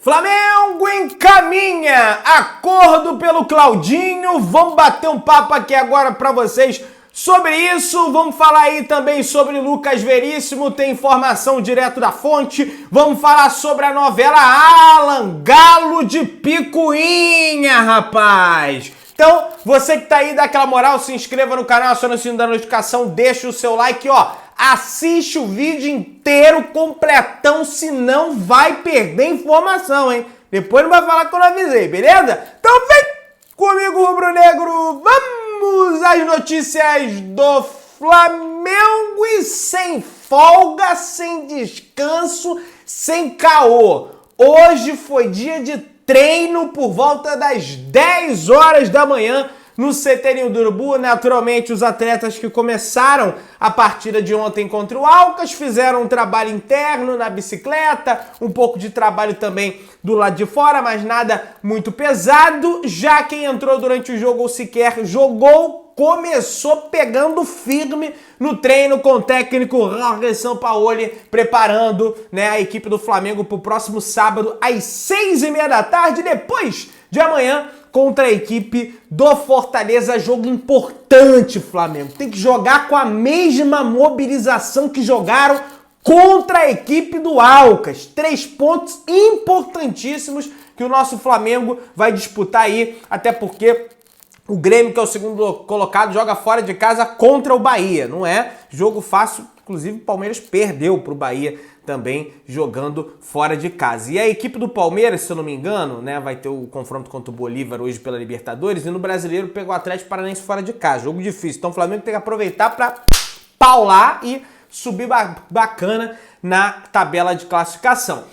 Flamengo encaminha acordo pelo Claudinho. Vamos bater um papo aqui agora para vocês sobre isso. Vamos falar aí também sobre Lucas Veríssimo, tem informação direto da fonte. Vamos falar sobre a novela Alan, Galo de Picuinha, rapaz. Então, você que tá aí, dá aquela moral, se inscreva no canal, aciona o sino da notificação, deixa o seu like, ó. Assiste o vídeo inteiro, completão, senão vai perder informação, hein? Depois não vai falar que eu não avisei, beleza? Então vem comigo, rubro-negro, vamos às notícias do Flamengo e sem folga, sem descanso, sem caô. Hoje foi dia de treino por volta das 10 horas da manhã, no CT Ninho do Urubu. Naturalmente, os atletas que começaram a partida de ontem contra o Alcas fizeram um trabalho interno na bicicleta, um pouco de trabalho também do lado de fora, mas nada muito pesado. Já quem entrou durante o jogo ou sequer jogou, começou pegando firme no treino com o técnico Jorge Sampaoli, preparando, a equipe do Flamengo para o próximo sábado às 6h30 da tarde, depois de amanhã, contra a equipe do Fortaleza. Jogo importante, Flamengo. Tem que jogar com a mesma mobilização que jogaram contra a equipe do Alcas. 3 pontos importantíssimos que o nosso Flamengo vai disputar aí, até porque o Grêmio, que é o segundo colocado, joga fora de casa contra o Bahia. Não é jogo fácil, inclusive o Palmeiras perdeu para o Bahia também jogando fora de casa. E a equipe do Palmeiras, se eu não me engano, vai ter o confronto contra o Bolívar hoje pela Libertadores, e no Brasileiro pegou o Atlético Paranaense fora de casa. Jogo difícil. Então o Flamengo tem que aproveitar para paular e subir bacana na tabela de classificação.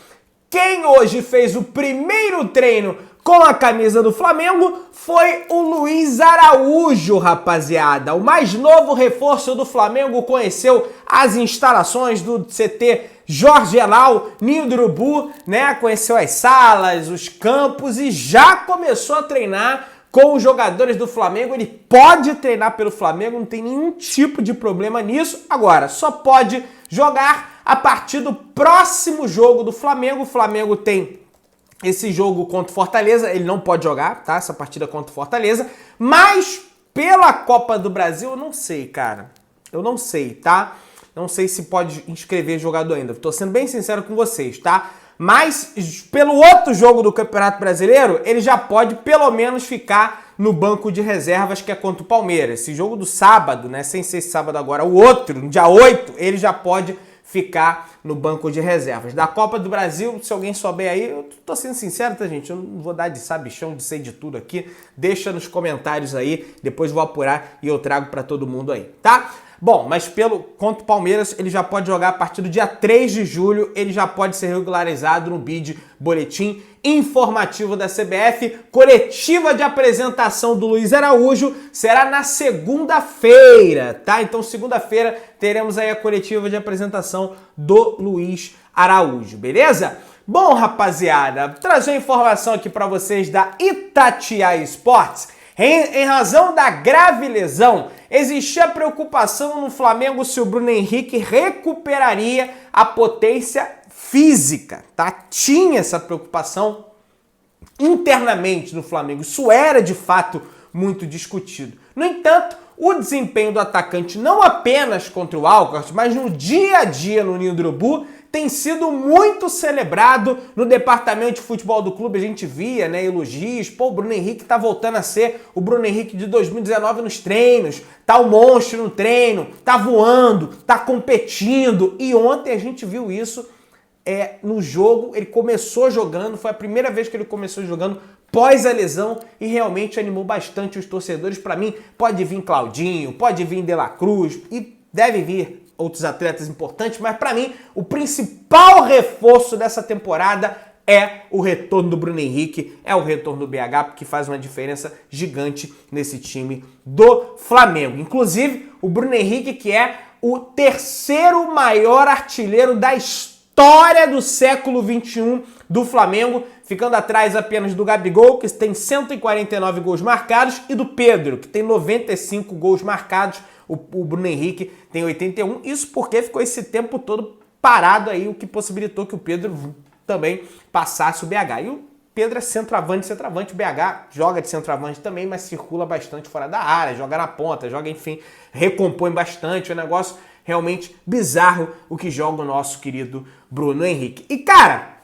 Quem hoje fez o primeiro treino com a camisa do Flamengo foi o Luiz Araújo, rapaziada. O mais novo reforço do Flamengo conheceu as instalações do CT Jorge Elal, Ninho do Urubu, conheceu as salas, os campos e já começou a treinar com os jogadores do Flamengo. Ele pode treinar pelo Flamengo, não tem nenhum tipo de problema nisso. Agora, só pode jogar a partir do próximo jogo do Flamengo. O Flamengo tem esse jogo contra o Fortaleza, ele não pode jogar, tá? Essa partida contra o Fortaleza. Mas pela Copa do Brasil, eu não sei, cara. Eu não sei, tá? Não sei se pode inscrever jogador ainda. Tô sendo bem sincero com vocês, tá? Mas pelo outro jogo do Campeonato Brasileiro, ele já pode pelo menos ficar no banco de reservas, que é contra o Palmeiras. Esse jogo do sábado, sem ser esse sábado agora, o outro, no dia 8, ele já pode ficar no banco de reservas. Da Copa do Brasil, se alguém souber aí, eu tô sendo sincero, tá, gente? Eu não vou dar de sabichão, de sei de tudo aqui. Deixa nos comentários aí, depois vou apurar e eu trago pra todo mundo aí, tá? Bom, mas contra o Palmeiras, ele já pode jogar a partir do dia 3 de julho, ele já pode ser regularizado no BID, boletim informativo da CBF. Coletiva de apresentação do Luiz Araújo será na segunda-feira, tá? Então, segunda-feira, teremos aí a coletiva de apresentação do Luiz Araújo, beleza? Bom, rapaziada, trazer informação aqui para vocês da Itatiaia Esportes. Em razão da grave lesão, existia preocupação no Flamengo se o Bruno Henrique recuperaria a potência física, tá? Tinha essa preocupação internamente no Flamengo. Isso era, de fato, muito discutido. No entanto, o desempenho do atacante, não apenas contra o Alcas, mas no dia a dia no Ninho do Urubu, tem sido muito celebrado no departamento de futebol do clube. A gente via, elogios. Pô, o Bruno Henrique tá voltando a ser o Bruno Henrique de 2019 nos treinos. Tá o monstro no treino, tá voando, tá competindo. E ontem a gente viu isso no jogo. Ele começou jogando, foi a primeira vez que ele começou jogando pós a lesão e realmente animou bastante os torcedores. Para mim, pode vir Claudinho, pode vir De La Cruz e deve vir outros atletas importantes, mas para mim o principal reforço dessa temporada é o retorno do Bruno Henrique, é o retorno do BH, porque faz uma diferença gigante nesse time do Flamengo. Inclusive, o Bruno Henrique, que é o terceiro maior artilheiro da história do século XXI do Flamengo, ficando atrás apenas do Gabigol, que tem 149 gols marcados, e do Pedro, que tem 95 gols marcados. O Bruno Henrique tem 81, isso porque ficou esse tempo todo parado aí, o que possibilitou que o Pedro também passasse o BH. E o Pedro é centroavante, o BH joga de centroavante também, mas circula bastante fora da área, joga na ponta, joga, enfim, recompõe bastante, é um negócio realmente bizarro o que joga o nosso querido Bruno Henrique. E, cara,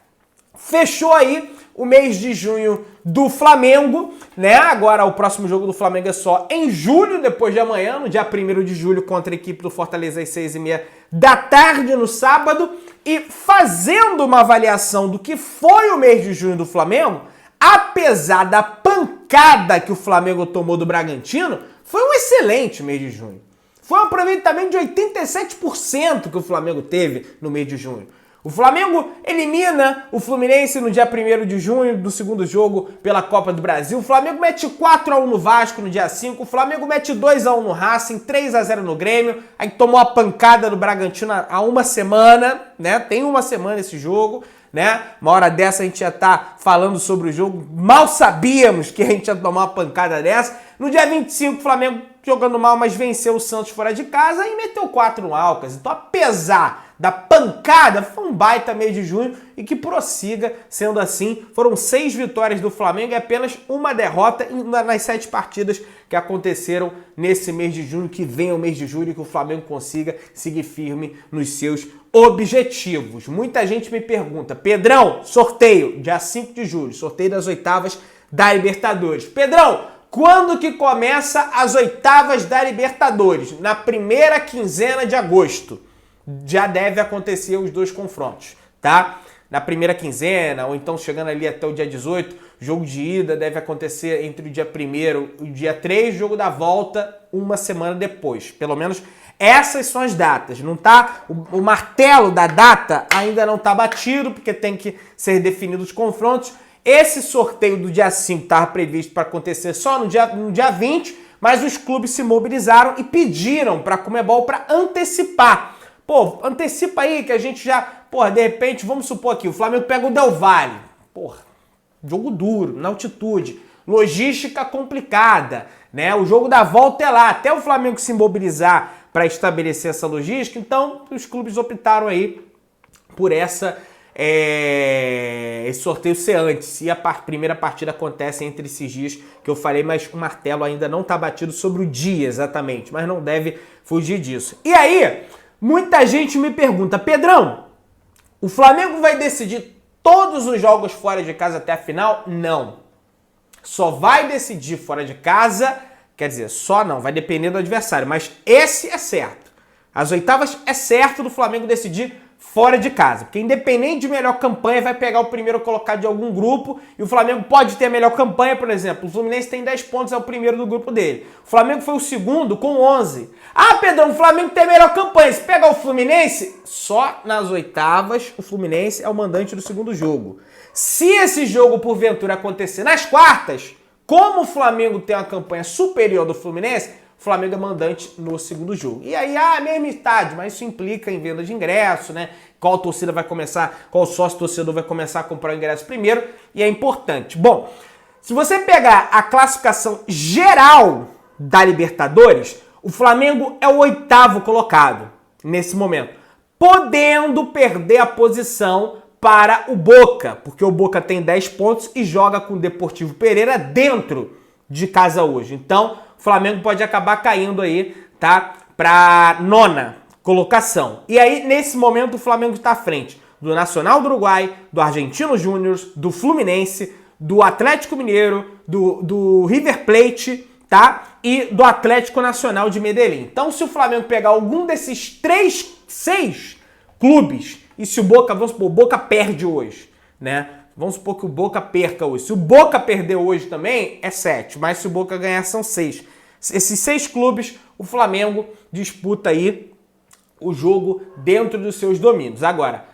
fechou aí o mês de junho do Flamengo, né? Agora o próximo jogo do Flamengo é só em julho, depois de amanhã, no dia 1º de julho, contra a equipe do Fortaleza às 6h30 da tarde no sábado. E fazendo uma avaliação do que foi o mês de junho do Flamengo, apesar da pancada que o Flamengo tomou do Bragantino, foi um excelente mês de junho. Foi um aproveitamento de 87% que o Flamengo teve no mês de junho. O Flamengo elimina o Fluminense no dia 1º de junho, do segundo jogo pela Copa do Brasil. O Flamengo mete 4-1 no Vasco no dia 5. O Flamengo mete 2-1 no Racing, 3-0 no Grêmio. Aí tomou a pancada do Bragantino há uma semana, né? Tem uma semana esse jogo, né? Uma hora dessa a gente já tá falando sobre o jogo. Mal sabíamos que a gente ia tomar uma pancada dessa. No dia 25, o Flamengo jogando mal, mas venceu o Santos fora de casa e meteu 4 no Alcas. Então, apesar da pancada, foi um baita mês de junho e que prossiga sendo assim. Foram 6 vitórias do Flamengo e apenas uma derrota nas 7 partidas que aconteceram nesse mês de junho. Que venha o mês de julho e que o Flamengo consiga seguir firme nos seus objetivos. Muita gente me pergunta, Pedrão, sorteio, dia 5 de julho, sorteio das oitavas da Libertadores. Pedrão, quando que começa as oitavas da Libertadores? Na primeira quinzena de agosto. Já deve acontecer os 2 confrontos, tá? Na primeira quinzena, ou então chegando ali até o dia 18, jogo de ida deve acontecer entre o dia 1º e o dia 3, jogo da volta uma semana depois. Pelo menos essas são as datas. Não tá, o martelo da data ainda não tá batido, porque tem que ser definidos os confrontos. Esse sorteio do dia 5 estava previsto para acontecer só no dia 20, mas os clubes se mobilizaram e pediram para a Conmebol para antecipar. Pô, antecipa aí que a gente já... Porra, de repente, vamos supor aqui, o Flamengo pega o Del Valle. Porra, jogo duro, na altitude. Logística complicada, né? O jogo da volta é lá. Até o Flamengo se mobilizar para estabelecer essa logística. Então, os clubes optaram aí por esse sorteio ser antes. E a primeira partida acontece entre esses dias que eu falei, mas o martelo ainda não está batido sobre o dia exatamente. Mas não deve fugir disso. E aí... Muita gente me pergunta, Pedrão, o Flamengo vai decidir todos os jogos fora de casa até a final? Não. Só vai decidir fora de casa, quer dizer, só não, vai depender do adversário, mas esse é certo. As oitavas é certo do Flamengo decidir fora de casa, porque independente de melhor campanha, vai pegar o primeiro colocado de algum grupo e o Flamengo pode ter a melhor campanha, por exemplo, o Fluminense tem 10 pontos, é o primeiro do grupo dele. O Flamengo foi o segundo com 11. Ah, Pedrão, o Flamengo tem a melhor campanha, se pegar o Fluminense, só nas oitavas o Fluminense é o mandante do segundo jogo. Se esse jogo, porventura, acontecer nas quartas, como o Flamengo tem uma campanha superior do Fluminense, o Flamengo é mandante no segundo jogo. E aí, mesma idade, mas isso implica em venda de ingresso, né? Qual torcida vai começar, qual sócio torcedor vai começar a comprar o ingresso primeiro, e é importante. Bom, se você pegar a classificação geral da Libertadores, o Flamengo é o 8º colocado nesse momento, podendo perder a posição para o Boca, porque o Boca tem 10 pontos e joga com o Deportivo Pereira dentro de casa hoje. Então, o Flamengo pode acabar caindo aí, tá? Para 9ª colocação. E aí, nesse momento, o Flamengo está à frente do Nacional do Uruguai, do Argentino Júnior, do Fluminense, do Atlético Mineiro, do River Plate, tá? E do Atlético Nacional de Medellín. Então, se o Flamengo pegar algum desses 6 clubes, e se o Boca, vamos supor, o Boca perde hoje, né? Vamos supor que o Boca perca hoje. Se o Boca perder hoje também, é 7. Mas se o Boca ganhar, são 6. Esses 6 clubes, o Flamengo disputa aí o jogo dentro dos seus domínios. Agora,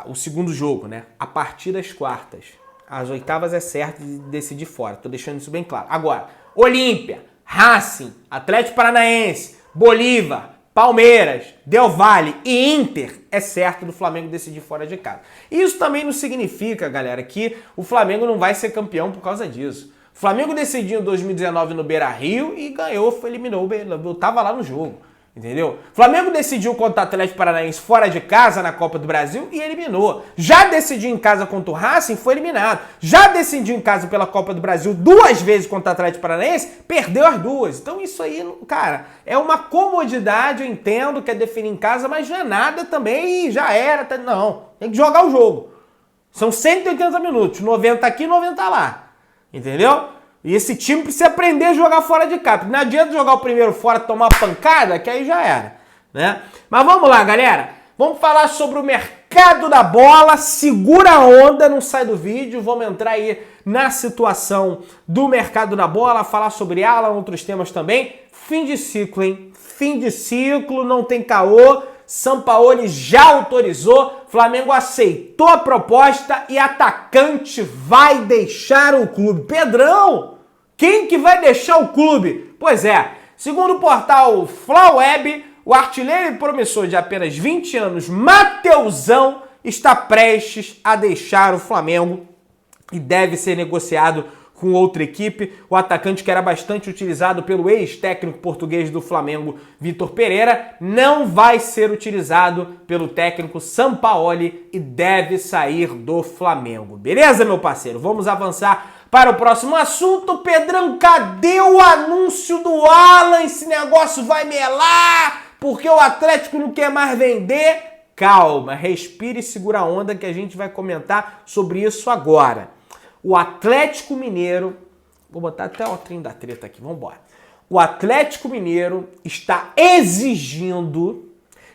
o segundo jogo, né? A partir das quartas. As oitavas é certo de decidir fora. Tô deixando isso bem claro. Agora, Olímpia, Racing, Atlético Paranaense, Bolívar, Palmeiras, Del Valle e Inter, é certo do Flamengo decidir fora de casa. Isso também não significa, galera, que o Flamengo não vai ser campeão por causa disso. O Flamengo decidiu em 2019 no Beira-Rio e ganhou, eliminou, eu tava lá no jogo. Entendeu? Flamengo decidiu contra o Atlético Paranaense fora de casa na Copa do Brasil e eliminou. Já decidiu em casa contra o Racing, foi eliminado. Já decidiu em casa pela Copa do Brasil 2 vezes contra o Atlético Paranaense, perdeu as 2. Então isso aí, cara, é uma comodidade, eu entendo que é definir em casa, mas não é nada também e já era. Não, tem que jogar o jogo. São 180 minutos, 90 aqui, 90 lá. Entendeu? E esse time precisa aprender a jogar fora de casa. Não adianta jogar o primeiro fora, tomar pancada, que aí já era, né? Mas vamos lá, galera. Vamos falar sobre o mercado da bola. Segura a onda, não sai do vídeo. Vamos entrar aí na situação do mercado da bola, falar sobre Alan, outros temas também. Fim de ciclo, hein? Fim de ciclo, não tem caô. Sampaoli já autorizou, Flamengo aceitou a proposta e atacante vai deixar o clube. Pedrão, quem que vai deixar o clube? Pois é, segundo o portal Flaweb, o artilheiro e promissor de apenas 20 anos, Mateusão, está prestes a deixar o Flamengo e deve ser negociado com outra equipe. O atacante, que era bastante utilizado pelo ex-técnico português do Flamengo, Vitor Pereira, não vai ser utilizado pelo técnico Sampaoli e deve sair do Flamengo. Beleza, meu parceiro? Vamos avançar para o próximo assunto. Pedrão, cadê o anúncio do Alan? Esse negócio vai melar porque o Atlético não quer mais vender. Calma, respire e segura a onda que a gente vai comentar sobre isso agora. O Atlético Mineiro, vou botar até o trinho da treta aqui, vamos embora. O Atlético Mineiro está exigindo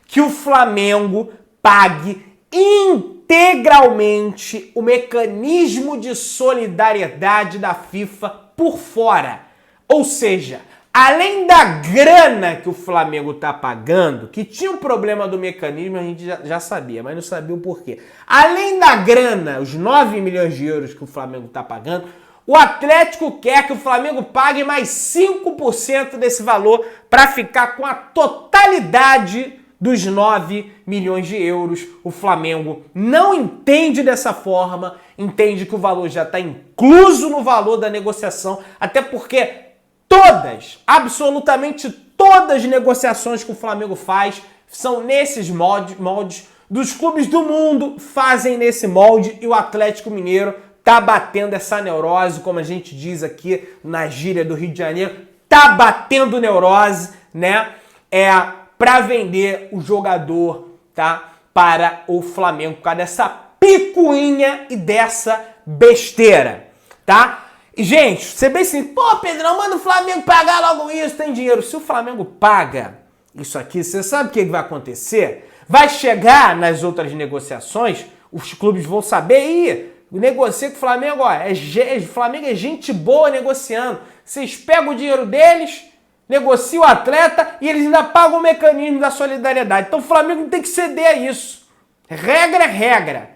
que o Flamengo pague integralmente o mecanismo de solidariedade da FIFA por fora. Ou seja, além da grana que o Flamengo está pagando, que tinha um problema do mecanismo, a gente já sabia, mas não sabia o porquê. Além da grana, os 9 milhões de euros que o Flamengo está pagando, o Atlético quer que o Flamengo pague mais 5% desse valor para ficar com a totalidade dos 9 milhões de euros. O Flamengo não entende dessa forma, entende que o valor já está incluso no valor da negociação, até porque absolutamente todas as negociações que o Flamengo faz são nesses moldes, dos clubes do mundo fazem nesse molde, e o Atlético Mineiro tá batendo essa neurose, como a gente diz aqui na gíria do Rio de Janeiro, tá batendo neurose, né? Para vender o jogador, tá? Para o Flamengo, por causa dessa picuinha e dessa besteira, tá? E, gente, você bem assim, pô, Pedrão, manda o Flamengo pagar logo isso, tem dinheiro. Se o Flamengo paga isso aqui, você sabe o que vai acontecer? Vai chegar nas outras negociações, os clubes vão saber, negocia com o Flamengo, ó, Flamengo é gente boa negociando. Vocês pegam o dinheiro deles, negociam o atleta e eles ainda pagam o mecanismo da solidariedade. Então o Flamengo não tem que ceder a isso. Regra é regra.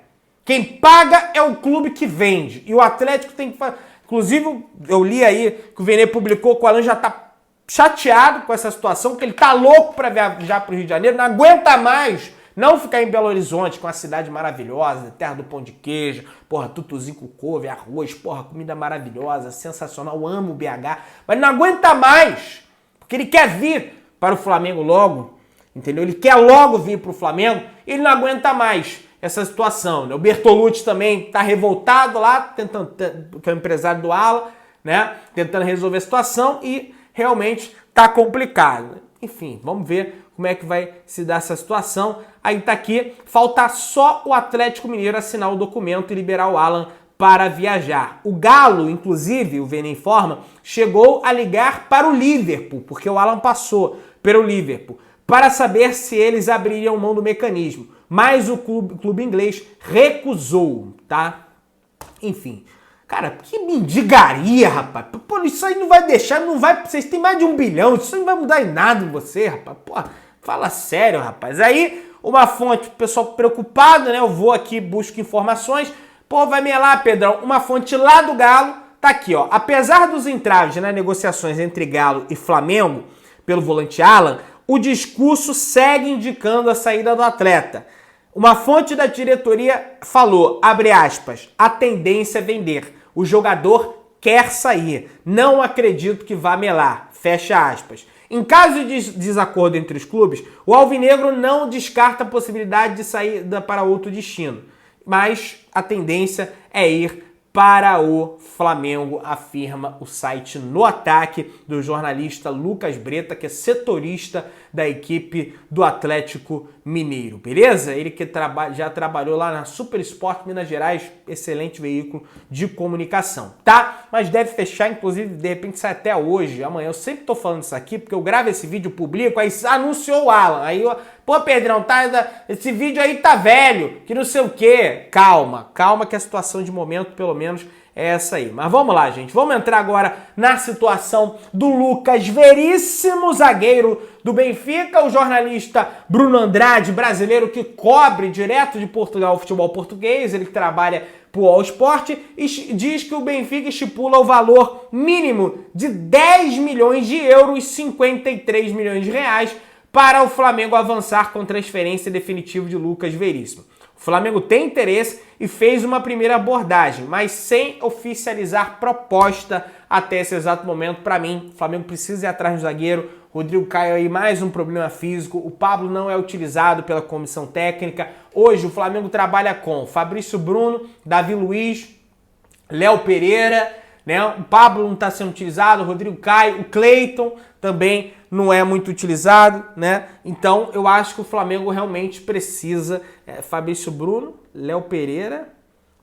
Quem paga é o clube que vende. E o Atlético tem que fazer. Inclusive, eu li aí que o Vene publicou que o Alan já tá chateado com essa situação, que ele tá louco para viajar pro Rio de Janeiro, não aguenta mais não ficar em Belo Horizonte, com uma cidade maravilhosa, terra do pão de queijo, porra, tutuzinho com couve, arroz, porra, comida maravilhosa, sensacional, eu amo o BH, mas não aguenta mais, porque ele quer vir para o Flamengo logo, entendeu? Ele quer logo vir pro Flamengo, ele não aguenta mais essa situação, né? O Bertolucci também tá revoltado lá, tentando, que é o empresário do Alan, né? Tentando resolver a situação e realmente tá complicado. Enfim, vamos ver como é que vai se dar essa situação. Aí tá aqui, falta só o Atlético Mineiro assinar o documento e liberar o Alan para viajar. O Galo, inclusive, o Vene informa, chegou a ligar para o Liverpool, porque o Alan passou pelo Liverpool, para saber se eles abririam mão do mecanismo. Mas o clube inglês recusou, tá? Enfim. Cara, que mendigaria, rapaz. Pô, isso aí não vai deixar, não vai... Vocês têm mais de 1 bilhão, isso não vai mudar em nada em você, rapaz. Pô, fala sério, rapaz. Aí, uma fonte, o pessoal preocupado, né? Eu vou aqui, busco informações. Pô, vai melar, Pedrão. Uma fonte lá do Galo, tá aqui, ó. Apesar dos entraves nas negociações entre Galo e Flamengo, pelo volante Alan, o discurso segue indicando a saída do atleta. Uma fonte da diretoria falou, abre aspas, a tendência é vender. O jogador quer sair. Não acredito que vá melar. Fecha aspas. Em caso de desacordo entre os clubes, o alvinegro não descarta a possibilidade de saída para outro destino, mas a tendência é ir para o Flamengo, afirma o site No Ataque do jornalista Lucas Breta, que é setorista da equipe do Atlético Mineiro, beleza? Ele que já trabalhou lá na Super Sport Minas Gerais, excelente veículo de comunicação, tá? Mas deve fechar, inclusive, de repente sai até hoje, amanhã. Eu sempre tô falando isso aqui, porque eu gravo esse vídeo, publico, aí anunciou o Alan, aí eu... Pô, Pedrão, esse vídeo aí tá velho, que não sei o quê. Calma que a situação de momento, pelo menos, é essa aí. Mas vamos lá, gente. Vamos entrar agora na situação do Lucas Veríssimo, zagueiro do Benfica, o jornalista Bruno Andrade, brasileiro que cobre direto de Portugal o futebol português, ele que trabalha pro All Sport, e diz que o Benfica estipula o valor mínimo de 10 milhões de euros, 53 milhões de reais, para o Flamengo avançar com transferência definitiva de Lucas Veríssimo. O Flamengo tem interesse e fez uma primeira abordagem, mas sem oficializar proposta até esse exato momento. Para mim, o Flamengo precisa ir atrás do zagueiro. Rodrigo Caio aí, mais um problema físico. O Pablo não é utilizado pela comissão técnica. Hoje o Flamengo trabalha com Fabrício Bruno, Davi Luiz, Léo Pereira, né? O Pablo não está sendo utilizado, o Rodrigo Caio, o Cleiton também não é muito utilizado, né? Então eu acho que o Flamengo realmente precisa Fabrício Bruno, Léo Pereira,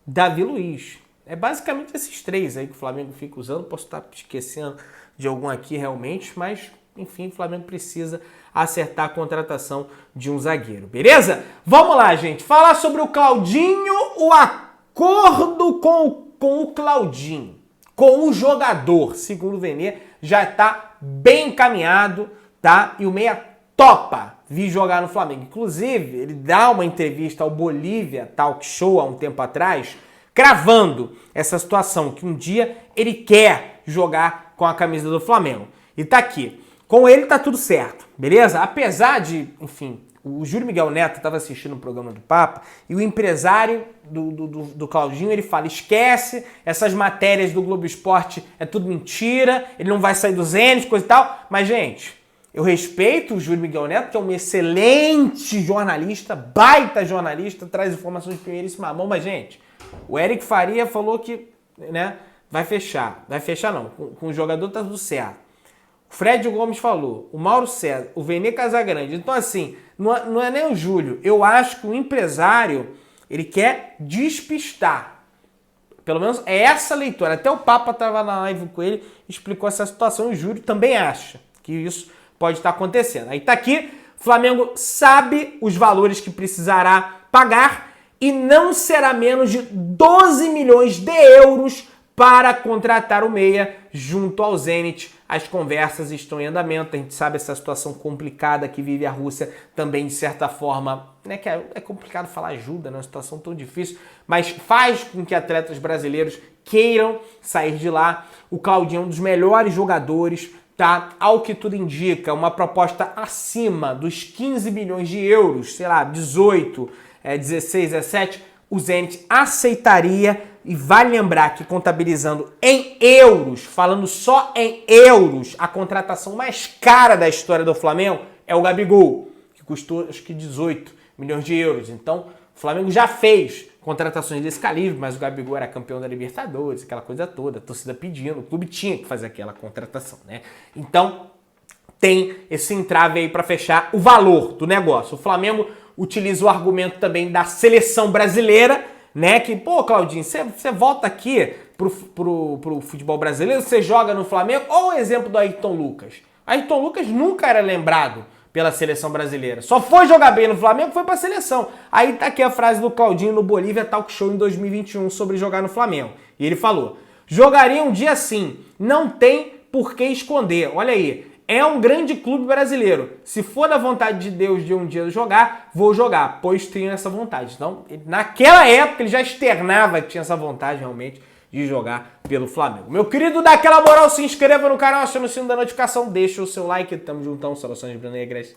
Davi Luiz. É basicamente esses três aí que o Flamengo fica usando. Posso estar esquecendo de algum aqui realmente, mas enfim, o Flamengo precisa acertar a contratação de um zagueiro, beleza? Vamos lá, gente. Falar sobre o Claudinho, o acordo com o Claudinho, com o jogador, segundo o Vene, já está bem encaminhado, tá? E o meia topa vir jogar no Flamengo. Inclusive, ele dá uma entrevista ao Bolívia Talk Show há um tempo atrás, cravando essa situação, que um dia ele quer jogar com a camisa do Flamengo. E tá aqui. Com ele tá tudo certo, beleza? Apesar de, enfim, o Júlio Miguel Neto estava assistindo o programa do Papa e o empresário do Claudinho, ele fala, esquece, essas matérias do Globo Esporte é tudo mentira, ele não vai sair do Zenit, coisa e tal. Mas, gente, eu respeito o Júlio Miguel Neto, que é um excelente jornalista, baita jornalista, traz informações de primeiríssima mão, mas, gente, o Eric Faria falou que, né, vai fechar não, com o jogador tá tudo certo. O Fred Gomes falou, o Mauro César, o Vene Casagrande. Então, assim, não é nem o Júlio. Eu acho que o empresário, ele quer despistar. Pelo menos é essa leitura. Até o Papa estava na live com ele, explicou essa situação. E o Júlio também acha que isso pode estar acontecendo. Aí tá aqui, o Flamengo sabe os valores que precisará pagar e não será menos de 12 milhões de euros para contratar o meia junto ao Zenit. As conversas estão em andamento, a gente sabe essa situação complicada que vive a Rússia também, de certa forma, né, que é complicado falar ajuda, né, uma situação tão difícil, mas faz com que atletas brasileiros queiram sair de lá. O Claudinho é um dos melhores jogadores, tá? Ao que tudo indica, uma proposta acima dos 15 milhões de euros, sei lá, 18, 16, 17, o Zenit aceitaria. E vale lembrar que contabilizando em euros, falando só em euros, a contratação mais cara da história do Flamengo é o Gabigol, que custou acho que 18 milhões de euros. Então, o Flamengo já fez contratações desse calibre, mas o Gabigol era campeão da Libertadores, aquela coisa toda, a torcida pedindo, o clube tinha que fazer aquela contratação, né? Então, tem esse entrave aí para fechar o valor do negócio. O Flamengo utiliza o argumento também da seleção brasileira, né, que, pô, Claudinho, você volta aqui pro futebol brasileiro, você joga no Flamengo, ou o exemplo do Ayrton Lucas. Ayrton Lucas nunca era lembrado pela seleção brasileira, só foi jogar bem no Flamengo, foi pra seleção. Aí tá aqui a frase do Claudinho no Bolívia Talk Show em 2021 sobre jogar no Flamengo. E ele falou, jogaria um dia sim, não tem por que esconder, olha aí. É um grande clube brasileiro. Se for da vontade de Deus de um dia jogar, vou jogar, pois tenho essa vontade. Então, naquela época, ele já externava que tinha essa vontade realmente de jogar pelo Flamengo. Meu querido, dá aquela moral, se inscreva no canal, aciona o sino da notificação, deixa o seu like. Tamo juntão, saudações de Bruno Negras.